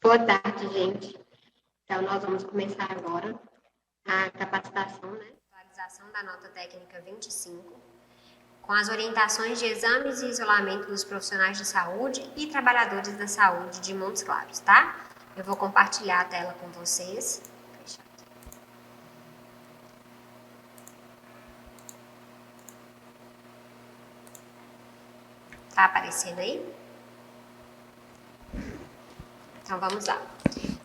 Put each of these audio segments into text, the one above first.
Boa tarde, gente. Então, nós vamos começar agora a capacitação, né? Atualização da nota técnica 25, com as orientações de exames e isolamento dos profissionais de saúde e trabalhadores da saúde de Montes Claros, tá? Eu vou compartilhar a tela com vocês. Tá aparecendo aí? Então, vamos lá.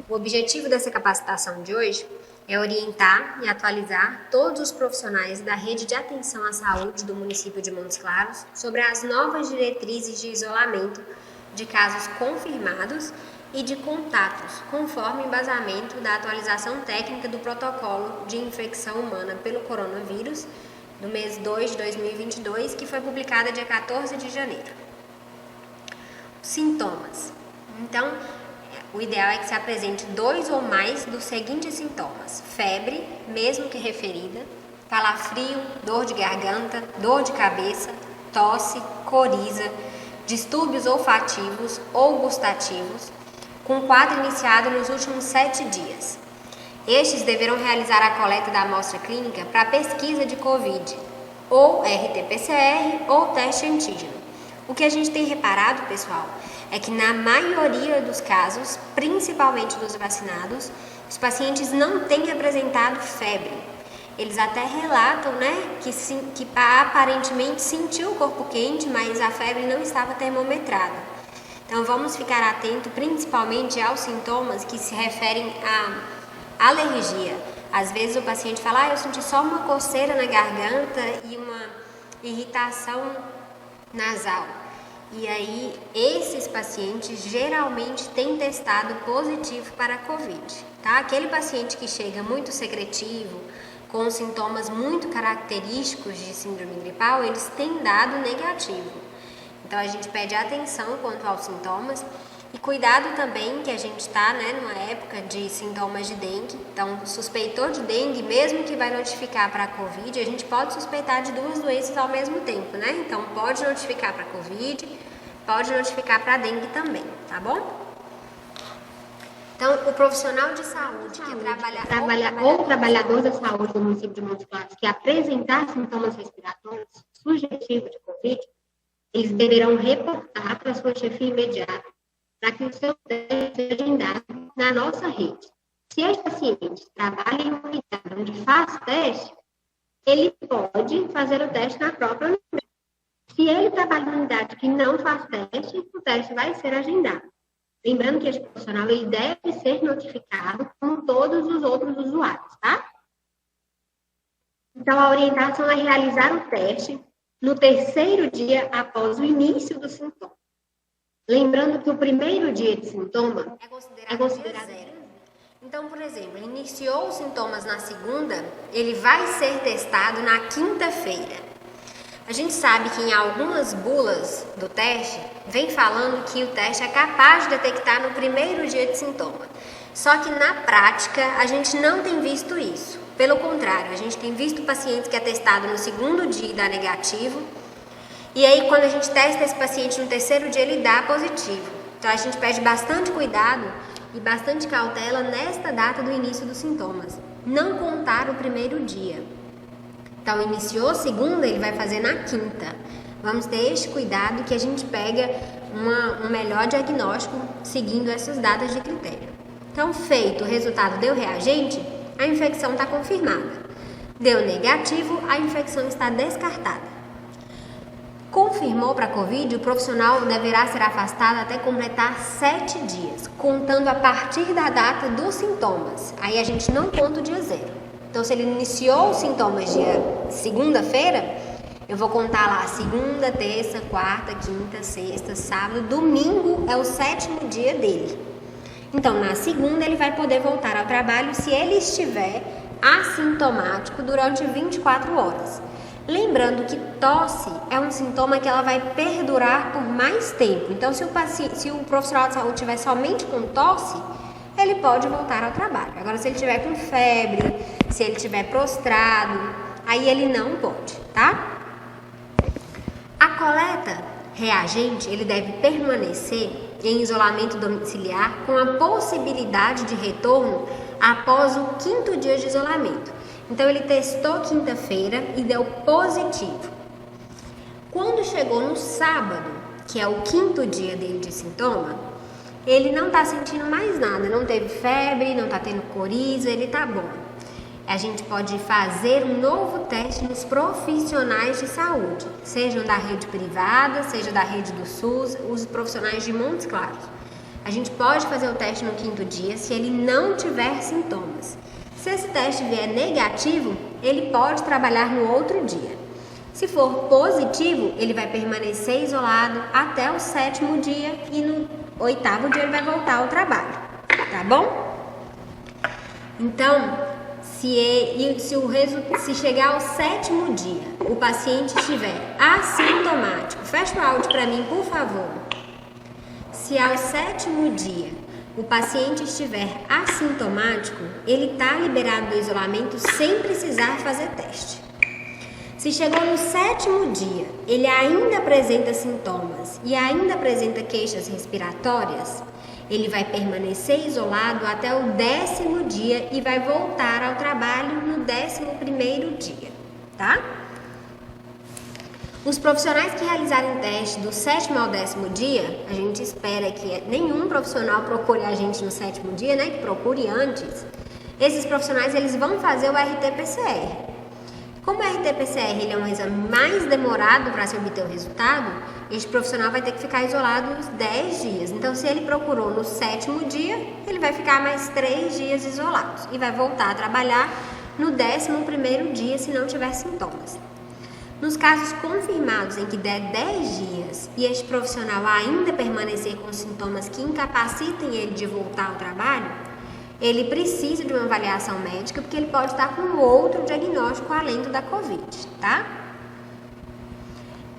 O objetivo dessa capacitação de hoje é orientar e atualizar todos os profissionais da rede de atenção à saúde do município de Montes Claros sobre as novas diretrizes de isolamento de casos confirmados e de contatos, conforme o embasamento da atualização técnica do protocolo de infecção humana pelo coronavírus do mês 2 de 2022, que foi publicada dia 14 de janeiro. Sintomas. Então, o ideal é que se apresente 2 ou mais dos seguintes sintomas: febre, mesmo que referida, calafrio, dor de garganta, dor de cabeça, tosse, coriza, distúrbios olfativos ou gustativos, com quadro iniciado nos últimos 7 dias. Estes deverão realizar a coleta da amostra clínica para pesquisa de COVID, ou RT-PCR ou teste antígeno. O que a gente tem reparado, pessoal, é que na maioria dos casos, principalmente dos vacinados, os pacientes não têm apresentado febre. Eles até relatam, né, que aparentemente sentiu o corpo quente, mas a febre não estava termometrada. Então vamos ficar atento principalmente aos sintomas que se referem à alergia. Às vezes o paciente fala, eu senti só uma coceira na garganta e uma irritação nasal. E aí, esses pacientes geralmente têm testado positivo para a COVID, tá? Aquele paciente que chega muito secretivo, com sintomas muito característicos de síndrome gripal, eles têm dado negativo. Então, a gente pede atenção quanto aos sintomas e cuidado também que a gente está, né, numa época de sintomas de dengue. Então, suspeitou de dengue, mesmo que vai notificar para a COVID, a gente pode suspeitar de 2 doenças ao mesmo tempo, né? Então, pode notificar para a COVID, pode notificar para a dengue também, tá bom? Então, o profissional de saúde que trabalhador da saúde do município de Montes Claros que apresentar sintomas respiratórios sugestivos de COVID, eles deverão reportar para a sua chefia imediata para que o seu teste seja agendado na nossa rede. Se esse paciente trabalha em uma unidade onde faz teste, ele pode fazer o teste na própria unidade. Se ele trabalha em uma unidade que não faz teste, o teste vai ser agendado. Lembrando que esse profissional ele deve ser notificado como todos os outros usuários, tá? Então, a orientação é realizar o teste no 3º dia após o início do sintoma. Lembrando que o primeiro dia de sintoma é considerado zero. Então, por exemplo, iniciou os sintomas na segunda, ele vai ser testado na quinta-feira. A gente sabe que em algumas bulas do teste, vem falando que o teste é capaz de detectar no primeiro dia de sintoma. Só que na prática, a gente não tem visto isso. Pelo contrário, a gente tem visto pacientes que é testado no segundo dia e dá negativo. E aí, quando a gente testa esse paciente no 3º dia, ele dá positivo. Então, a gente pede bastante cuidado e bastante cautela nesta data do início dos sintomas. Não contar o primeiro dia. Então, iniciou segunda, ele vai fazer na quinta. Vamos ter este cuidado que a gente pega um melhor diagnóstico seguindo essas datas de critério. Então, feito o resultado deu reagente, a infecção está confirmada. Deu negativo, a infecção está descartada. Confirmou para a COVID, o profissional deverá ser afastado até completar 7 dias, contando a partir da data dos sintomas. Aí a gente não conta o dia 0. Então, se ele iniciou os sintomas dia segunda-feira, eu vou contar lá segunda, terça, quarta, quinta, sexta, sábado, domingo é o 7º dia dele. Então, na segunda, ele vai poder voltar ao trabalho se ele estiver assintomático durante 24 horas. Lembrando que tosse é um sintoma que ela vai perdurar por mais tempo. Então, se o profissional de saúde estiver somente com tosse, ele pode voltar ao trabalho. Agora, se ele estiver com febre, se ele estiver prostrado, aí ele não pode, tá? A coleta reagente, ele deve permanecer em isolamento domiciliar com a possibilidade de retorno após o 5º dia de isolamento. Então, ele testou quinta-feira e deu positivo. Quando chegou no sábado, que é o 5º dia dele de sintoma, ele não está sentindo mais nada, não teve febre, não está tendo coriza, ele está bom. A gente pode fazer um novo teste nos profissionais de saúde, sejam da rede privada, seja da rede do SUS, os profissionais de Montes Claros. A gente pode fazer o teste no 5º dia se ele não tiver sintomas. Se esse teste vier negativo, ele pode trabalhar no outro dia. Se for positivo, ele vai permanecer isolado até o 7º dia e no 8º dia ele vai voltar ao trabalho, tá bom? Então, se chegar ao 7º dia, o paciente estiver assintomático, fecha o áudio para mim, por favor. Se ao 7º dia o paciente estiver assintomático, ele está liberado do isolamento sem precisar fazer teste. Se chegou no 7º dia, ele ainda apresenta sintomas e ainda apresenta queixas respiratórias, ele vai permanecer isolado até o 10º dia e vai voltar ao trabalho no 11º dia, tá? Os profissionais que realizarem teste do 7º ao 10º dia, a gente espera que nenhum profissional procure a gente no 7º dia, né? Que procure antes. Esses profissionais, eles vão fazer o RT-PCR. Como o RT-PCR ele é um exame mais demorado para se obter o resultado, este profissional vai ter que ficar isolado uns 10 dias. Então, se ele procurou no 7º dia, ele vai ficar mais 3 dias isolados e vai voltar a trabalhar no 11º dia se não tiver sintomas. Nos casos confirmados em que der 10 dias e este profissional ainda permanecer com sintomas que incapacitem ele de voltar ao trabalho, ele precisa de uma avaliação médica porque ele pode estar com outro diagnóstico além do da Covid, tá?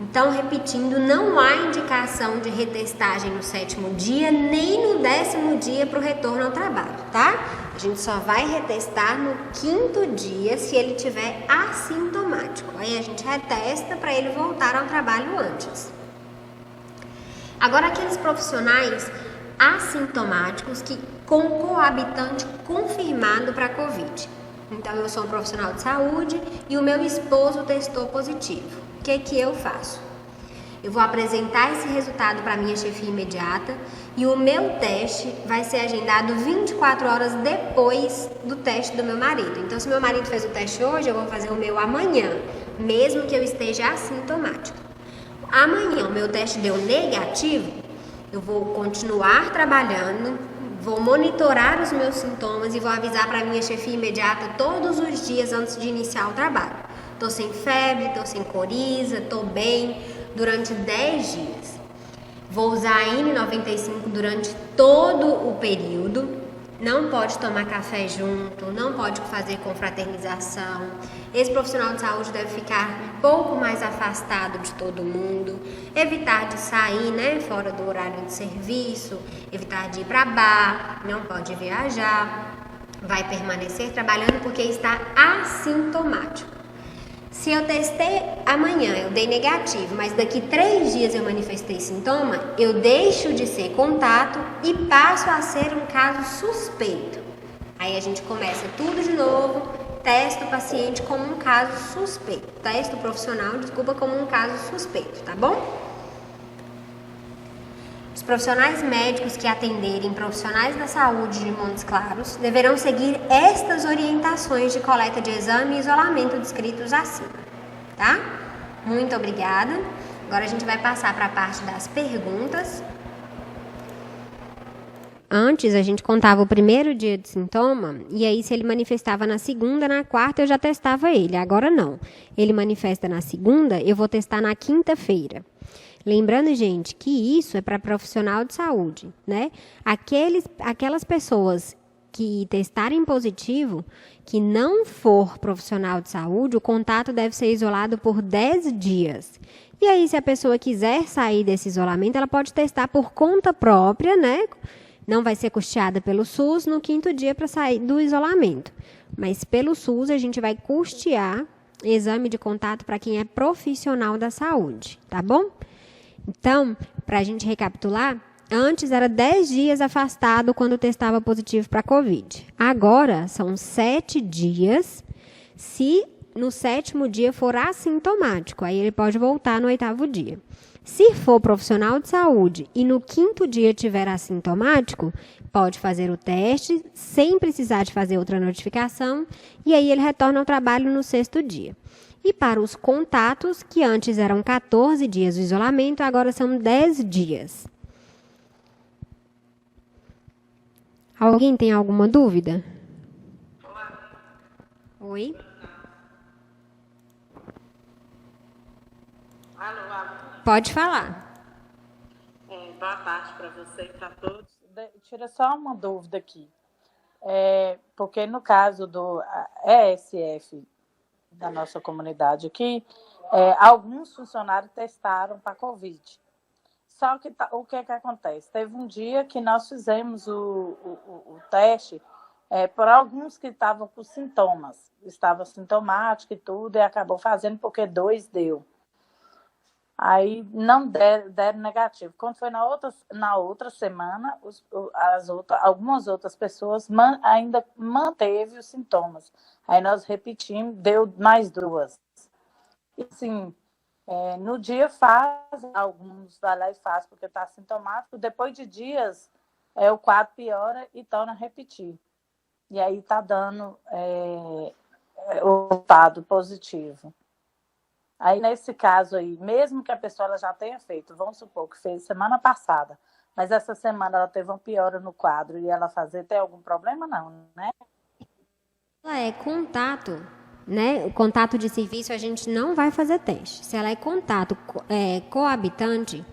Então, repetindo, não há indicação de retestagem no 7º dia nem no 10º dia para o retorno ao trabalho, tá? A gente só vai retestar no 5º dia se ele tiver assintomático. Aí a gente retesta para ele voltar ao trabalho antes. Agora, aqueles profissionais assintomáticos que com coabitante confirmado para a Covid. Então, eu sou um profissional de saúde e o meu esposo testou positivo. O que eu faço? Eu vou apresentar esse resultado para a minha chefia imediata e o meu teste vai ser agendado 24 horas depois do teste do meu marido. Então, se meu marido fez o teste hoje, eu vou fazer o meu amanhã, mesmo que eu esteja assintomático. Amanhã o meu teste deu negativo, eu vou continuar trabalhando, vou monitorar os meus sintomas e vou avisar para a minha chefia imediata todos os dias antes de iniciar o trabalho. Tô sem febre, tô sem coriza, tô bem, durante 10 dias. Vou usar a N95 durante todo o período. Não pode tomar café junto, não pode fazer confraternização. Esse profissional de saúde deve ficar um pouco mais afastado de todo mundo. Evitar de sair, né, fora do horário de serviço. Evitar de ir para bar, não pode viajar. Vai permanecer trabalhando porque está assintomático. Se eu testei amanhã, eu dei negativo, mas daqui 3 dias eu manifestei sintoma, eu deixo de ser contato e passo a ser um caso suspeito. Aí a gente começa tudo de novo, testa o paciente como um caso suspeito. Testa o profissional, como um caso suspeito, tá bom? Os profissionais médicos que atenderem profissionais da saúde de Montes Claros deverão seguir estas orientações de coleta de exame e isolamento descritos acima, tá? Muito obrigada. Agora a gente vai passar para a parte das perguntas. Antes a gente contava o primeiro dia de sintoma e aí se ele manifestava na segunda, na quarta eu já testava ele. Agora não. Ele manifesta na segunda, eu vou testar na quinta-feira. Lembrando, gente, que isso é para profissional de saúde, né? Aquelas pessoas que testarem positivo, que não for profissional de saúde, o contato deve ser isolado por 10 dias. E aí, se a pessoa quiser sair desse isolamento, ela pode testar por conta própria, né? Não vai ser custeada pelo SUS no 5º dia para sair do isolamento. Mas pelo SUS, a gente vai custear exame de contato para quem é profissional da saúde, tá bom? Então, para a gente recapitular, Antes era 10 dias afastado quando testava positivo para Covid. Agora são 7 dias, se no 7º dia for assintomático. Aí ele pode voltar no 8º dia. Se for profissional de saúde e no 5º dia tiver assintomático, pode fazer o teste sem precisar de fazer outra notificação e aí ele retorna ao trabalho no 6º dia. E para os contatos, que antes eram 14 dias de isolamento, agora são 10 dias. Alguém tem alguma dúvida? Oi? Alô. Pode falar. Boa tarde para você e para todos. Tira só uma dúvida aqui. Porque no caso do ESF da nossa comunidade aqui, alguns funcionários testaram para Covid. Só que o que acontece? Teve um dia que nós fizemos o teste por alguns que estavam com sintomas. Estava sintomático e tudo, e acabou fazendo porque 2 deu. Aí não deram negativo. Quando foi na outra semana, algumas outras pessoas ainda manteve os sintomas. Aí nós repetimos, deu mais 2. E assim, no dia alguns vai lá e faz porque está sintomático. Depois de dias, o quadro piora e torna a repetir. E aí está dando o resultado positivo. Aí, nesse caso aí, mesmo que a pessoa ela já tenha feito, vamos supor que fez semana passada, mas essa semana ela teve uma piora no quadro e ela tem algum problema? Não, né? Ela é contato, né? O contato de serviço a gente não vai fazer teste. Se ela é contato coabitante,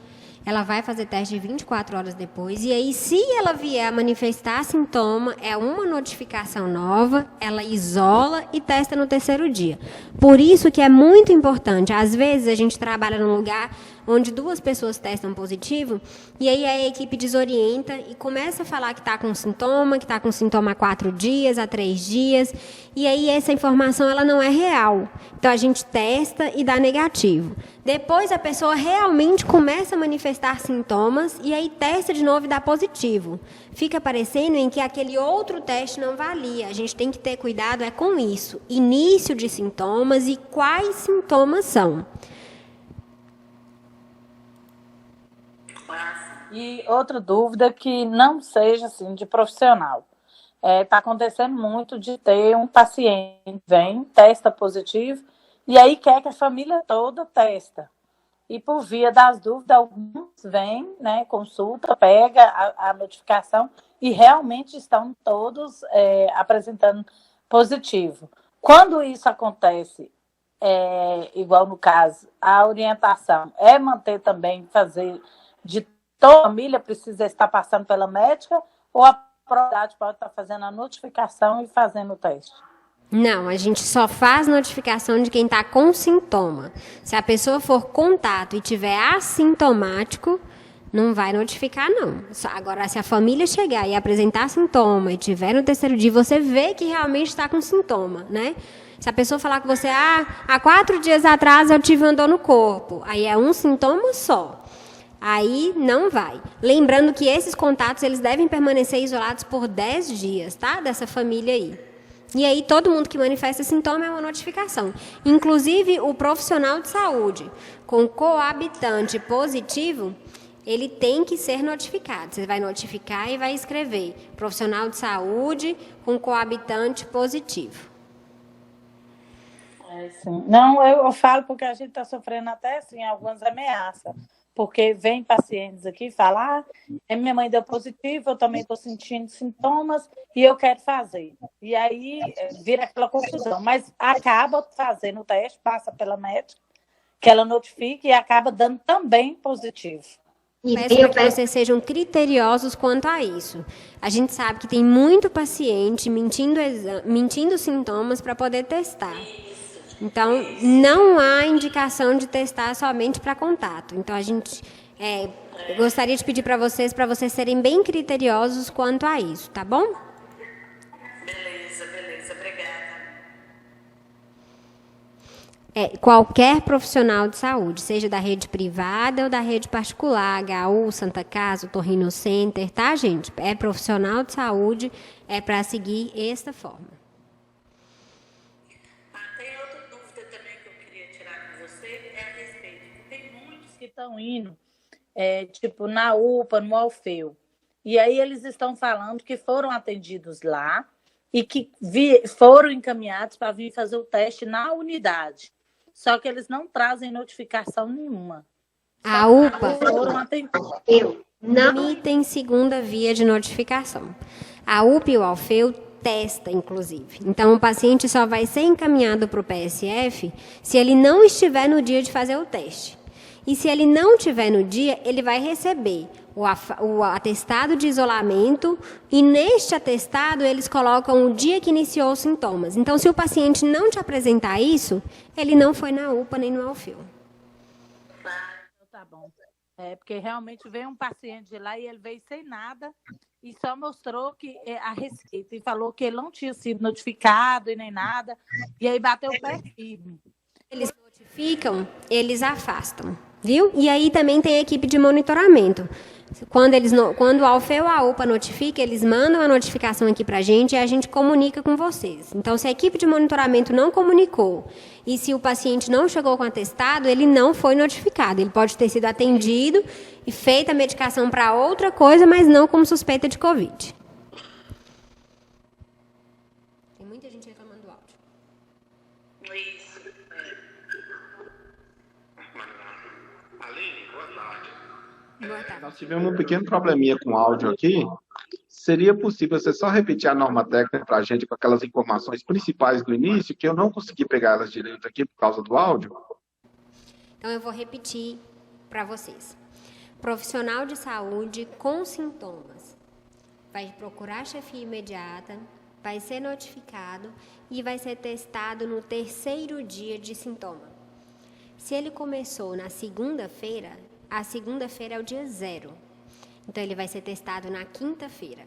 ela vai fazer teste 24 horas depois. E aí, se ela vier a manifestar sintoma, é uma notificação nova, ela isola e testa no 3º dia. Por isso que é muito importante. Às vezes, a gente trabalha num lugar onde 2 pessoas testam positivo, e aí a equipe desorienta e começa a falar que está com sintoma, que está com sintoma há 4 dias, há 3 dias, e aí essa informação ela não é real. Então, a gente testa e dá negativo. Depois, a pessoa realmente começa a manifestar sintomas, e aí testa de novo e dá positivo. Fica parecendo em que aquele outro teste não valia. A gente tem que ter cuidado com isso. Início de sintomas e quais sintomas são. E outra dúvida que não seja assim de profissional. Está acontecendo muito de ter um paciente vem, testa positivo, e aí quer que a família toda testa. E por via das dúvidas, alguns vêm, né, consulta, pega a notificação e realmente estão todos apresentando positivo. Quando isso acontece, igual no caso, a orientação é manter também, fazer de toda a família precisa estar passando pela médica ou a propriedade pode estar fazendo a notificação e fazendo o teste? Não, a gente só faz notificação de quem está com sintoma. Se a pessoa for contato e tiver assintomático, não vai notificar, não. Agora, se a família chegar e apresentar sintoma e tiver no 3º dia, você vê que realmente está com sintoma, né? Se a pessoa falar com você, há 4 dias atrás eu tive uma dor no corpo, aí é um sintoma só. Aí não vai. Lembrando que esses contatos eles devem permanecer isolados por 10 dias, tá? Dessa família aí. E aí todo mundo que manifesta sintoma é uma notificação. Inclusive o profissional de saúde com coabitante positivo, ele tem que ser notificado. Você vai notificar e vai escrever profissional de saúde com coabitante positivo. Sim. Não, eu falo porque a gente está sofrendo até assim, algumas ameaças. Porque vem pacientes aqui e falam, minha mãe deu positivo, eu também estou sentindo sintomas e eu quero fazer. E aí vira aquela confusão. Mas acaba fazendo o teste, passa pela médica, que ela notifica e acaba dando também positivo. Peço para que vocês sejam criteriosos quanto a isso. A gente sabe que tem muito paciente mentindo sintomas para poder testar. Então, não há indicação de testar somente para contato. Então, a gente gostaria de pedir para vocês serem bem criteriosos quanto a isso, tá bom? Beleza, obrigada. qualquer profissional de saúde, seja da rede privada ou da rede particular, HU, Santa Casa, Torrino Center, tá, gente? É profissional de saúde, é para seguir esta forma. Tem outra dúvida também que eu queria tirar com você, é a respeito. Tem muitos que estão indo, tipo, na UPA, no Alfeu. E aí eles estão falando que foram atendidos lá e que foram encaminhados para vir fazer o teste na unidade. Só que eles não trazem notificação nenhuma. A UPA foram atendidos. Não tem segunda via de notificação. A UPA e o Alfeu testa, inclusive. Então, o paciente só vai ser encaminhado para o PSF se ele não estiver no dia de fazer o teste. E se ele não estiver no dia, ele vai receber o atestado de isolamento e neste atestado eles colocam o dia que iniciou os sintomas. Então, se o paciente não te apresentar isso, ele não foi na UPA nem no Alfeu. Tá bom. Porque realmente veio um paciente de lá e ele veio sem nada e só mostrou que a receita e falou que ele não tinha sido notificado e nem nada. E aí bateu o pé firme. Eles notificam, eles afastam, viu? E aí também tem a equipe de monitoramento. Quando o Alfeu ou a UPA notifica, eles mandam a notificação aqui para a gente e a gente comunica com vocês. Então, se a equipe de monitoramento não comunicou e se o paciente não chegou com atestado, ele não foi notificado. Ele pode ter sido atendido e feita a medicação para outra coisa, mas não como suspeita de Covid. Tem muita gente reclamando do áudio. Isso. Aline, boa tarde. Boa tarde. Nós tivemos um pequeno probleminha com o áudio aqui. Seria possível você só repetir a norma técnica para a gente com aquelas informações principais do início, que eu não consegui pegar elas direito aqui por causa do áudio? Então, eu vou repetir para vocês. Profissional de saúde com sintomas vai procurar chefia imediata, vai ser notificado e vai ser testado no 3º dia de sintoma. Se ele começou na segunda-feira, a segunda-feira é o dia 0. Então, ele vai ser testado na quinta-feira.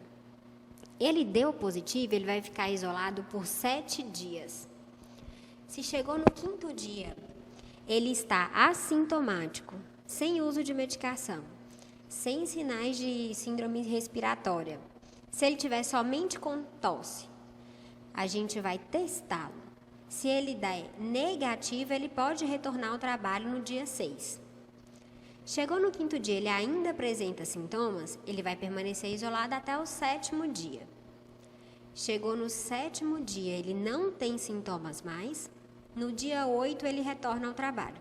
Ele deu positivo, ele vai ficar isolado por 7 dias. Se chegou no 5º dia, ele está assintomático, sem uso de medicação, sem sinais de síndrome respiratória. Se ele tiver somente com tosse, a gente vai testá-lo. Se ele der negativo, ele pode retornar ao trabalho no dia 6. Chegou no 5º dia, ele ainda apresenta sintomas, ele vai permanecer isolado até o 7º dia. Chegou no 7º dia, ele não tem sintomas mais, no dia 8 ele retorna ao trabalho.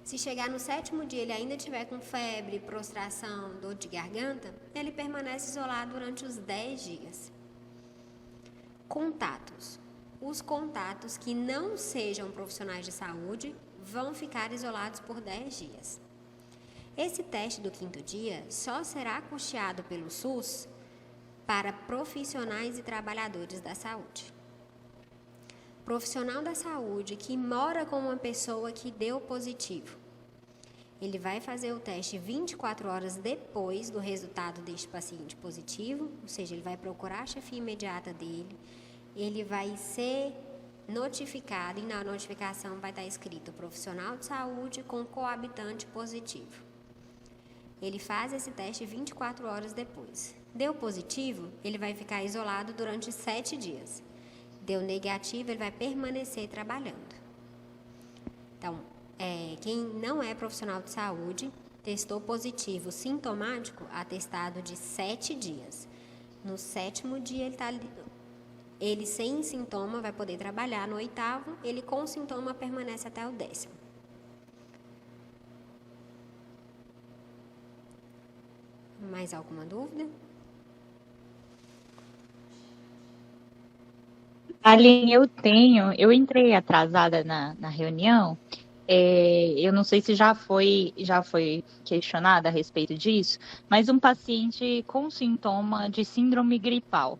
Se chegar no 7º dia ele ainda tiver com febre, prostração, dor de garganta, ele permanece isolado durante os 10 dias. Contatos. Os contatos que não sejam profissionais de saúde vão ficar isolados por 10 dias. Esse teste do 5º dia só será custeado pelo SUS para profissionais e trabalhadores da saúde. Profissional da saúde que mora com uma pessoa que deu positivo, ele vai fazer o teste 24 horas depois do resultado deste paciente positivo, ou seja, ele vai procurar a chefia imediata dele, ele vai ser notificado e na notificação vai estar escrito profissional de saúde com coabitante positivo. Ele faz esse teste 24 horas depois. Deu positivo, ele vai ficar isolado durante 7 dias. Deu negativo, ele vai permanecer trabalhando. Então, quem não é profissional de saúde, testou positivo sintomático, atestado de 7 dias. No 7º dia, ele sem sintoma vai poder trabalhar. No 8º, ele com sintoma permanece até o 10º. Mais alguma dúvida? Aline, eu entrei atrasada na reunião, eu não sei se já foi questionada a respeito disso, mas um paciente com sintoma de síndrome gripal,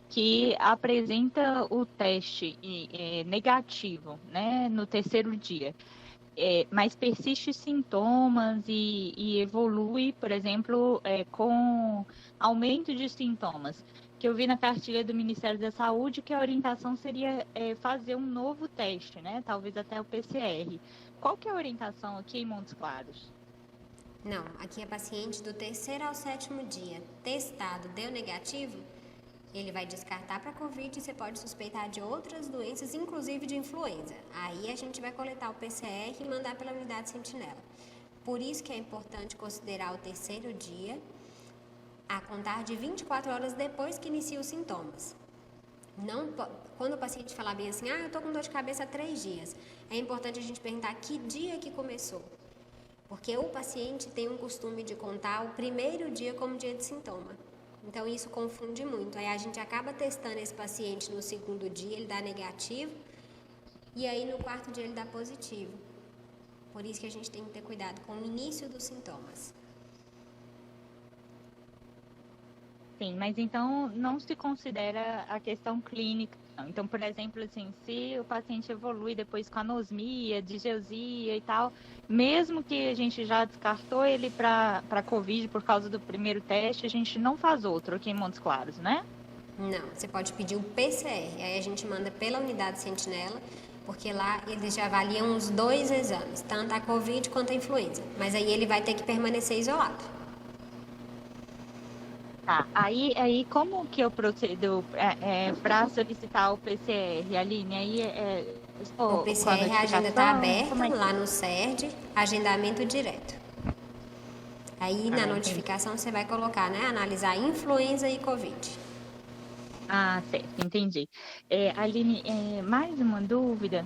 que apresenta o teste negativo, né, no 3º dia, mas persiste sintomas e evolui, por exemplo, com aumento de sintomas. que eu vi na cartilha do Ministério da Saúde que a orientação seria fazer um novo teste, né? Talvez até o PCR. Qual que é a orientação aqui em Montes Claros? Não, aqui é paciente do 3º ao 7º dia, testado, deu negativo, ele vai descartar para Covid e você pode suspeitar de outras doenças, inclusive de influenza. Aí a gente vai coletar o PCR e mandar pela unidade sentinela. Por isso que é importante considerar o 3º dia, a contar de 24 horas depois que inicia os sintomas. Não, quando o paciente falar bem assim, eu estou com dor de cabeça há 3 dias, é importante a gente perguntar que dia que começou. Porque o paciente tem um costume de contar o primeiro dia como dia de sintoma. Então, isso confunde muito. Aí a gente acaba testando esse paciente no 2º dia, ele dá negativo, e aí no 4º dia ele dá positivo. Por isso que a gente tem que ter cuidado com o início dos sintomas. Sim, mas então não se considera a questão clínica. Não. Então, por exemplo, assim, se o paciente evolui depois com anosmia, disgeusia e tal, mesmo que a gente já descartou ele para Covid por causa do primeiro teste, a gente não faz outro aqui em Montes Claros, né? Não, você pode pedir o PCR, aí a gente manda pela unidade sentinela, porque lá eles já avaliam os 2 exames, tanto a Covid quanto a influenza, mas aí ele vai ter que permanecer isolado. Tá, aí como que eu procedo para solicitar o PCR, Aline? Aí O PCR, a agenda está aberta lá no CERD, agendamento direto. Aí na notificação você vai colocar, né, analisar influenza e Covid. Ah, certo, entendi. Aline, mais uma dúvida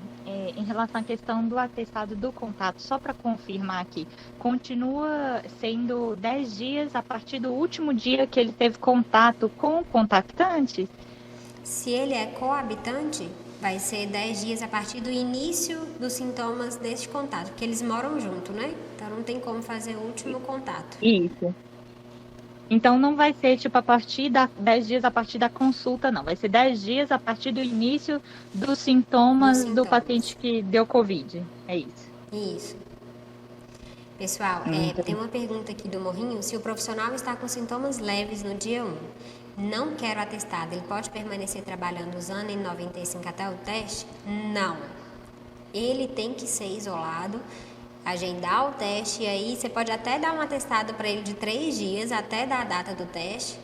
em relação à questão do atestado do contato, só para confirmar aqui, continua sendo 10 dias a partir do último dia que ele teve contato com o contactante? Se ele é coabitante, vai ser 10 dias a partir do início dos sintomas deste contato, porque eles moram junto, né? Então não tem como fazer o último contato. Isso. Então, não vai ser, tipo, 10 dias a partir da consulta, não. Vai ser 10 dias a partir do início dos sintomas do paciente que deu Covid. É isso. Isso. Pessoal, tem uma pergunta aqui do Morrinho. Se o profissional está com sintomas leves no dia 1, não quer o atestado, ele pode permanecer trabalhando usando N95 até o teste? Não. Ele tem que ser isolado, agendar o teste, e aí você pode até dar um atestado para ele de 3 dias até dar a data do teste,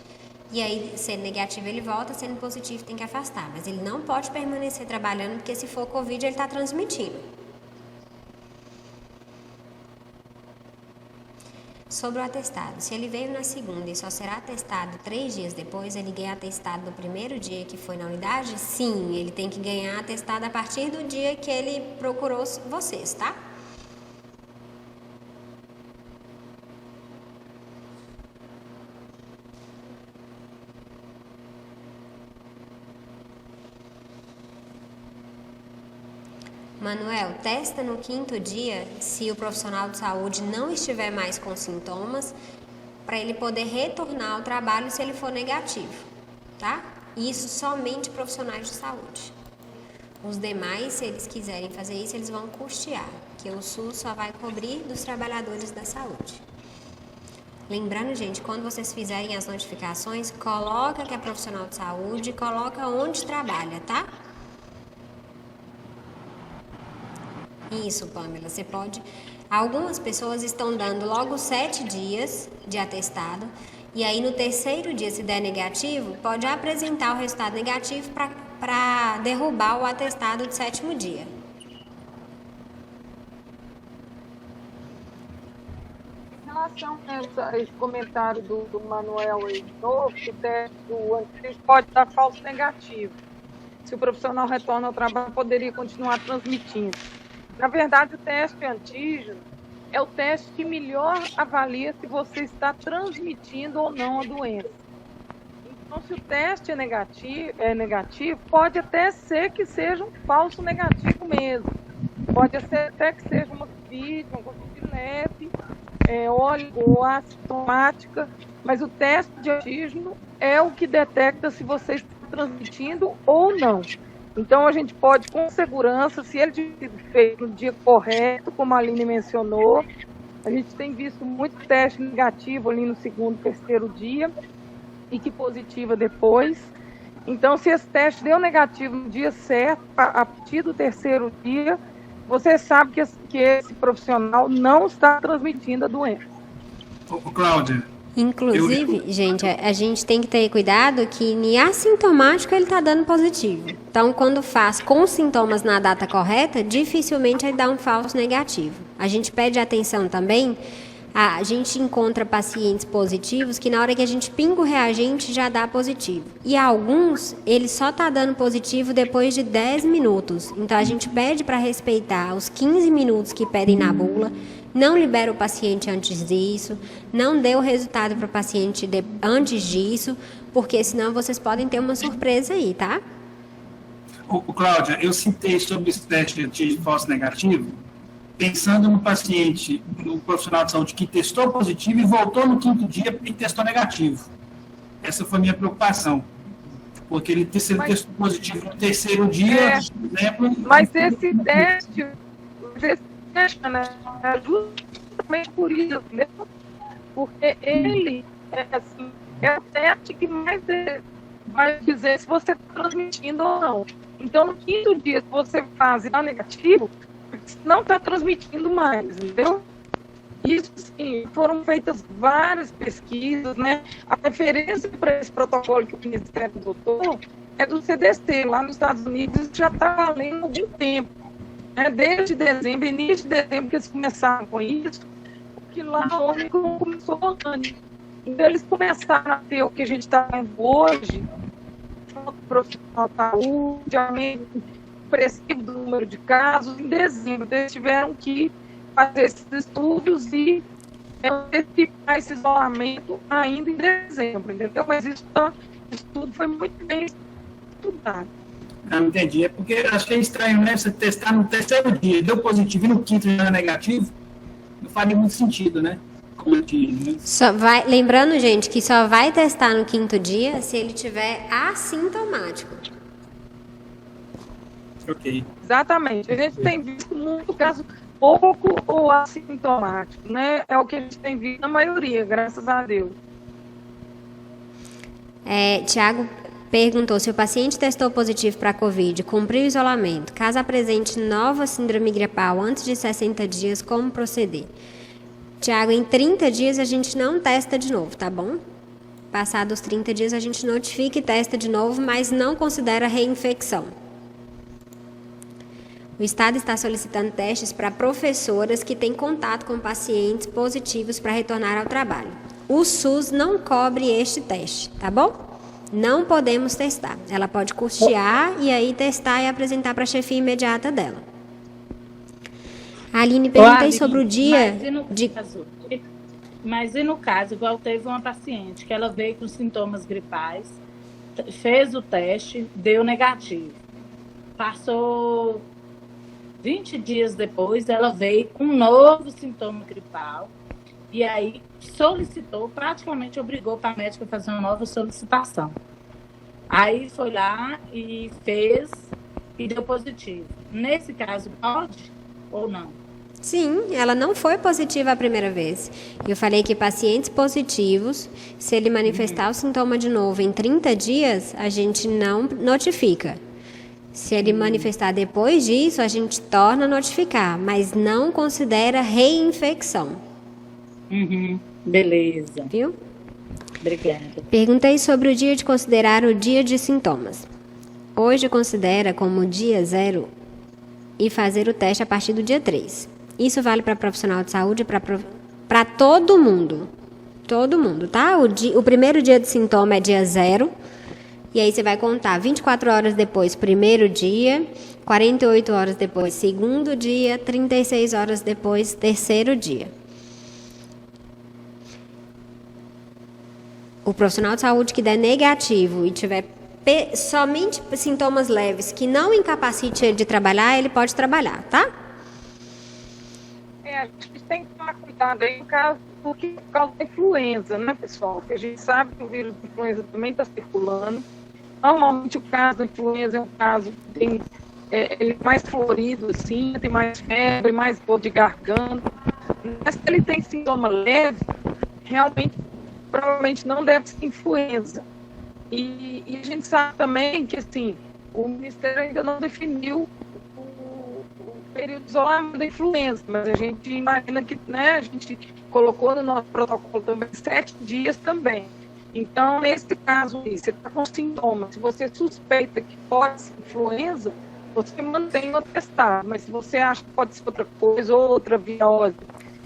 e aí sendo negativo ele volta, sendo positivo tem que afastar, mas ele não pode permanecer trabalhando, porque se for Covid ele está transmitindo. Sobre o atestado, se ele veio na segunda e só será atestado 3 dias depois, ele ganha atestado no primeiro dia que foi na unidade? Sim, ele tem que ganhar atestado a partir do dia que ele procurou vocês, tá? Manuel, testa no 5º dia se o profissional de saúde não estiver mais com sintomas, para ele poder retornar ao trabalho se ele for negativo, tá? Isso somente profissionais de saúde. Os demais, se eles quiserem fazer isso, eles vão custear, que o SUS só vai cobrir dos trabalhadores da saúde. Lembrando, gente, quando vocês fizerem as notificações, coloca que é profissional de saúde, coloca onde trabalha, tá? Isso, Pamela, você pode... Algumas pessoas estão dando logo 7 dias de atestado, e aí no 3º dia, se der negativo, pode apresentar o resultado negativo para derrubar o atestado de 7º dia. Em relação a esse comentário do Manuel aí de novo, que o teste do antígeno pode dar falso negativo. Se o profissional retorna ao trabalho, poderia continuar transmitindo. Na verdade, o teste antígeno é o teste que melhor avalia se você está transmitindo ou não a doença. Então, se o teste é negativo, pode até ser que seja um falso negativo mesmo. Pode ser até que seja uma Covid leve, ou assintomática, mas o teste de antígeno é o que detecta se você está transmitindo ou não. Então, a gente pode, com segurança, se ele tiver feito no dia correto, como a Aline mencionou, a gente tem visto muito teste negativo ali no 2º, 3º dia, e que positiva depois. Então, se esse teste deu negativo no dia certo, a partir do 3º dia, você sabe que esse profissional não está transmitindo a doença. Cláudia. Inclusive, gente, a gente tem que ter cuidado que em assintomático ele está dando positivo. Então, quando faz com sintomas na data correta, dificilmente ele dá um falso negativo. A gente pede atenção também, a gente encontra pacientes positivos que na hora que a gente pinga o reagente já dá positivo. E alguns, ele só está dando positivo depois de 10 minutos. Então, a gente pede para respeitar os 15 minutos que pedem na bula. Não libera o paciente antes disso, não dê o resultado para o paciente antes disso, porque senão vocês podem ter uma surpresa aí, tá? Cláudia, eu citei sobre esse teste de falso negativo, pensando no paciente, no profissional de saúde que testou positivo e voltou no 5º dia e testou negativo. Essa foi a minha preocupação. Porque ele testou positivo no 3º dia, por exemplo... Mas esse teste, né? É justamente por isso, né? Porque ele é o teste que mais vai dizer se você está transmitindo ou não. Então, no 5º dia, se você faz e dá negativo, não está transmitindo mais, entendeu? Isso, sim, foram feitas várias pesquisas, né? A referência para esse protocolo que o Ministério adotou é do CDC, lá nos Estados Unidos, já está valendo há algum tempo. Desde dezembro, início de dezembro, que eles começaram com isso, porque lá o Ômicron começou antes. Então, eles começaram a ter o que a gente está vendo hoje, profissional de saúde, aumento expressivo do número de casos, em dezembro. Então, eles tiveram que fazer esses estudos e antecipar esse isolamento ainda em dezembro, entendeu? Mas isso tudo foi muito bem estudado. Não entendi. É porque acho que é estranho, né? Você testar no 3º dia, deu positivo e no 5º já é negativo, não faria muito sentido, né? Lembrando, gente, que só vai testar no 5º dia se ele tiver assintomático. Ok. Exatamente. A gente tem visto muito caso pouco ou assintomático, né? É o que a gente tem visto na maioria, graças a Deus. Tiago perguntou se o paciente testou positivo para a Covid, cumpriu o isolamento, caso apresente nova síndrome gripal antes de 60 dias, como proceder? Tiago, em 30 dias a gente não testa de novo, tá bom? Passados os 30 dias a gente notifica e testa de novo, mas não considera reinfecção. O Estado está solicitando testes para professoras que têm contato com pacientes positivos para retornar ao trabalho. O SUS não cobre este teste, tá bom? Não podemos testar. Ela pode custear e aí testar e apresentar para a chefia imediata dela. A Aline, perguntei sobre o dia Mas e no caso, igual teve uma paciente que ela veio com sintomas gripais, fez o teste, deu negativo. Passou 20 dias depois, ela veio com um novo sintoma gripal e aí solicitou, praticamente obrigou para a médica a fazer uma nova solicitação. Aí foi lá e fez e deu positivo. Nesse caso, pode ou não? Sim, ela não foi positiva a primeira vez. Eu falei que pacientes positivos, se ele manifestar o sintoma de novo em 30 dias, a gente não notifica. Se ele manifestar depois disso, a gente torna a notificar, mas não considera reinfecção. Beleza. Viu? Obrigada. Perguntei sobre o dia de considerar o dia de sintomas. Hoje considera como dia 0 e fazer o teste a partir do dia 3. Isso vale para profissional de saúde e para todo mundo. Todo mundo, tá? O primeiro dia de sintoma é dia 0. E aí você vai contar 24 horas depois, primeiro dia, 48 horas depois, segundo dia, 36 horas depois, terceiro dia. O profissional de saúde que der negativo e tiver somente sintomas leves que não incapacite ele de trabalhar, ele pode trabalhar, tá? A gente tem que tomar cuidado aí por causa da influenza, né, pessoal? Porque a gente sabe que o vírus da influenza também está circulando. Normalmente o caso da influenza é um caso que tem, ele é mais florido, assim, tem mais febre, mais dor de garganta. Mas se ele tem sintoma leve, realmente provavelmente não deve ser influenza. E a gente sabe também que, assim, o Ministério ainda não definiu o período de isolamento da influenza, mas a gente imagina que, né, a gente colocou no nosso protocolo também 7 dias também. Então, nesse caso aí, você está com sintomas, se você suspeita que pode ser influenza, você mantém o atestado, mas se você acha que pode ser outra coisa, outra virose,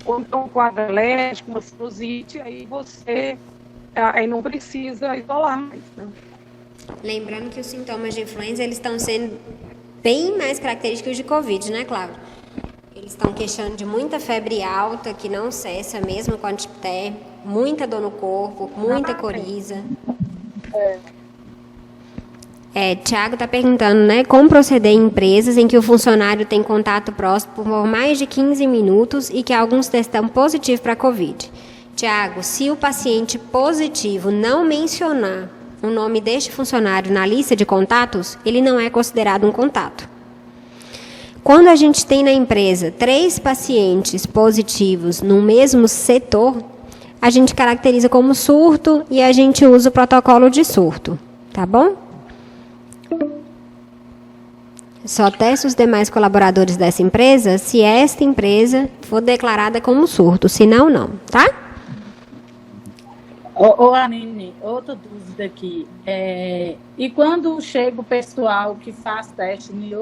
ou então um quadro alérgico, uma sinusite, aí você não precisa isolar mais, né? Lembrando que os sintomas de influenza, eles estão sendo bem mais característicos de Covid, né, Cláudia? Eles estão queixando de muita febre alta, que não cessa mesmo com a dipté, muita dor no corpo, muita coriza. Tiago está perguntando, né, como proceder em empresas em que o funcionário tem contato próximo por mais de 15 minutos e que alguns testam positivo para Covid. Tiago, se o paciente positivo não mencionar o nome deste funcionário na lista de contatos, ele não é considerado um contato. Quando a gente tem na empresa 3 pacientes positivos no mesmo setor, a gente caracteriza como surto e a gente usa o protocolo de surto, tá bom? Só testa os demais colaboradores dessa empresa se esta empresa for declarada como surto, senão não, tá? Anine, outra dúvida aqui. E quando chega o pessoal que faz teste em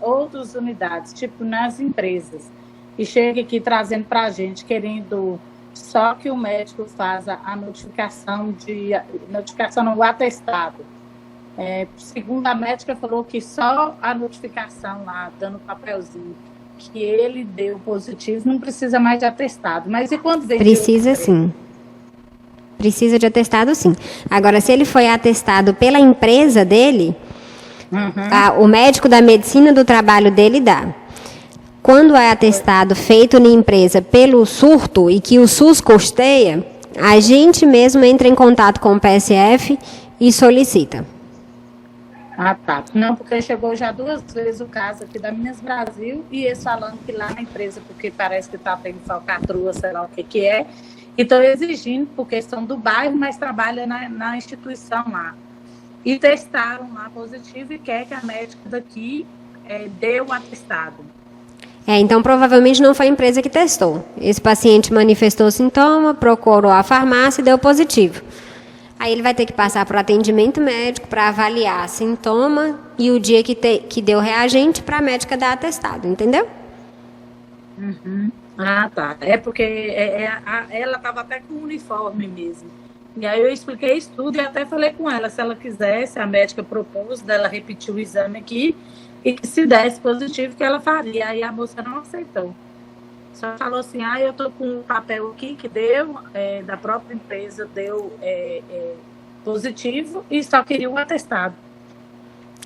outras unidades, tipo nas empresas, e chega aqui trazendo para a gente, querendo só que o médico faça a notificação não, o atestado. Segundo a médica, falou que só a notificação lá, dando papelzinho, que ele deu positivo, não precisa mais de atestado. Mas e quando vem? Precisa sim. Precisa de atestado, sim. Agora, se ele foi atestado pela empresa dele, o médico da medicina do trabalho dele dá. Quando é atestado feito na empresa pelo surto e que o SUS custeia, a gente mesmo entra em contato com o PSF e solicita. Ah, tá. Não, porque chegou já 2 vezes o caso aqui da Minas Brasil e eles falando que lá na empresa, porque parece que está tendo falcatrua, sei lá o que é, e estão exigindo, por questão do bairro, mas trabalha na instituição lá. E testaram lá positivo e quer que a médica daqui dê o atestado. Então, provavelmente não foi a empresa que testou. Esse paciente manifestou sintoma, procurou a farmácia e deu positivo. Aí ele vai ter que passar por atendimento médico para avaliar sintoma e o dia que deu reagente para a médica dar atestado, entendeu? Ah, tá. É porque ela estava até com uniforme mesmo. E aí eu expliquei isso tudo e até falei com ela, se ela quisesse, a médica propôs dela repetir o exame aqui e que se desse positivo que ela faria. Aí a moça não aceitou. Só falou assim, eu estou com um papel aqui que deu, da própria empresa, deu positivo e só queria um atestado.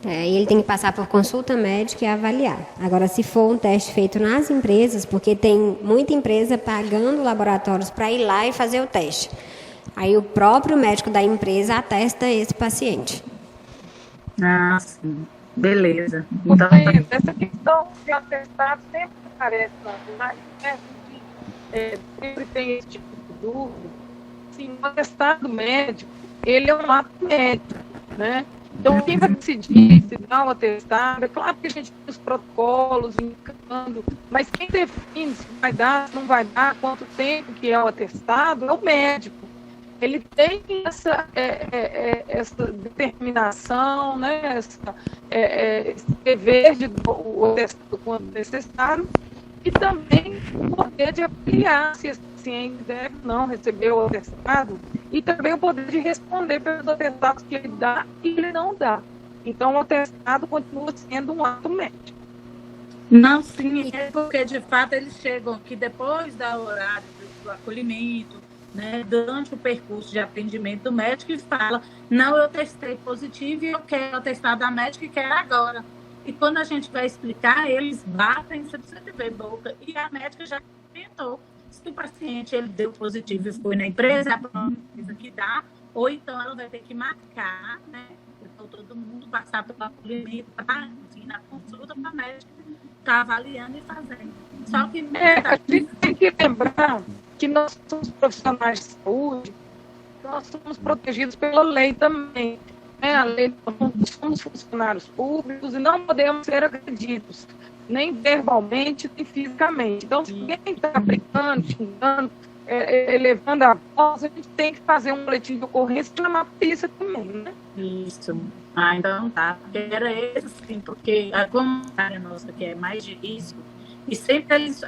E ele tem que passar por consulta médica e avaliar. Agora, se for um teste feito nas empresas, porque tem muita empresa pagando laboratórios para ir lá e fazer o teste. Aí o próprio médico da empresa atesta esse paciente. Ah, sim. Beleza. Então, essa questão de atestado sempre aparece lá, né? Sempre tem esse tipo de dúvida. Sim, o atestado médico, ele é um ato médico, né? Então, quem vai decidir se dá um atestado, é claro que a gente tem os protocolos indicando, mas quem define se vai dar, se não vai dar, quanto tempo que é o atestado, é o médico. Ele tem essa determinação, né? Esse dever de o atestado quando necessário, e também o poder de avaliar se esse paciente deve ou não receber o atestado, e também o poder de responder pelos atestados que ele dá e ele não dá. Então, o atestado continua sendo um ato médico. Não, sim, porque de fato eles chegam aqui depois do horário do acolhimento, né, durante o percurso de atendimento do médico e fala, não, eu testei positivo e eu quero o atestado da médica e quero agora. E quando a gente vai explicar, eles batem, você precisa de ver boca. E a médica já tentou. Se o paciente ele deu positivo e foi na empresa, a própria empresa que dá, ou então ela vai ter que marcar, né? Então todo mundo passar pelo acolhimento, na consulta para a médica estar avaliando e fazendo. Só que a gente tem que lembrar que nós somos profissionais de saúde nós somos protegidos pela lei também. Né? A lei, nós somos funcionários públicos e não podemos ser agredidos, nem verbalmente, nem fisicamente. Então, se alguém está brincando, xingando, elevando a voz, a gente tem que fazer um boletim de ocorrência e chamar a polícia também, né? Isso. Então tá. Porque era esse, sim, porque a comunitária nossa, que é mais de risco, e sempre eles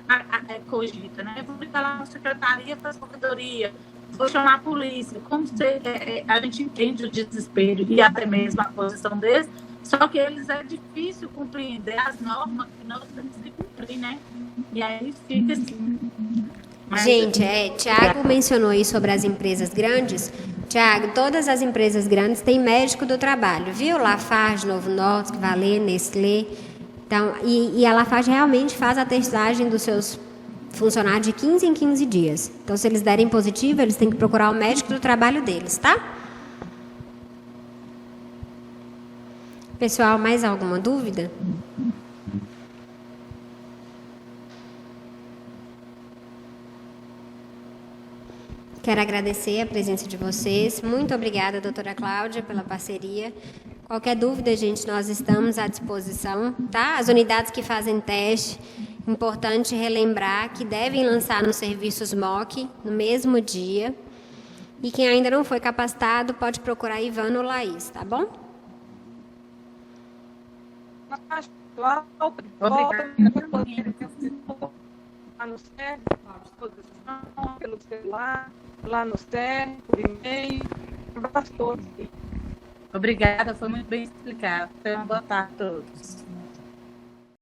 cogitam, né? Vou ligar lá na secretaria para a corredoria, vou chamar a polícia. Como a gente entende o desespero e até mesmo a posição deles, só que eles é difícil compreender as normas que nós temos que cumprir, né? E aí fica assim. Mas, gente, Tiago mencionou aí sobre as empresas grandes. Tiago, todas as empresas grandes têm médico do trabalho, viu? Lafarge, Novo Nordisk, Valê, Nestlé. Então, e a Lafarge realmente faz a testagem dos seus funcionários de 15 em 15 dias. Então, se eles derem positivo, eles têm que procurar o médico do trabalho deles, tá? Pessoal, mais alguma dúvida? Quero agradecer a presença de vocês. Muito obrigada, doutora Cláudia, pela parceria. Qualquer dúvida, gente, nós estamos à disposição, tá? As unidades que fazem teste, importante relembrar que devem lançar nos serviços MOC no mesmo dia. E quem ainda não foi capacitado, pode procurar Ivana ou Laís, tá bom? Lá no SER, à disposição, pelo celular, lá no SER, por e-mail, abraço a todos. Obrigada, foi muito bem explicado. Uma boa tarde a todos.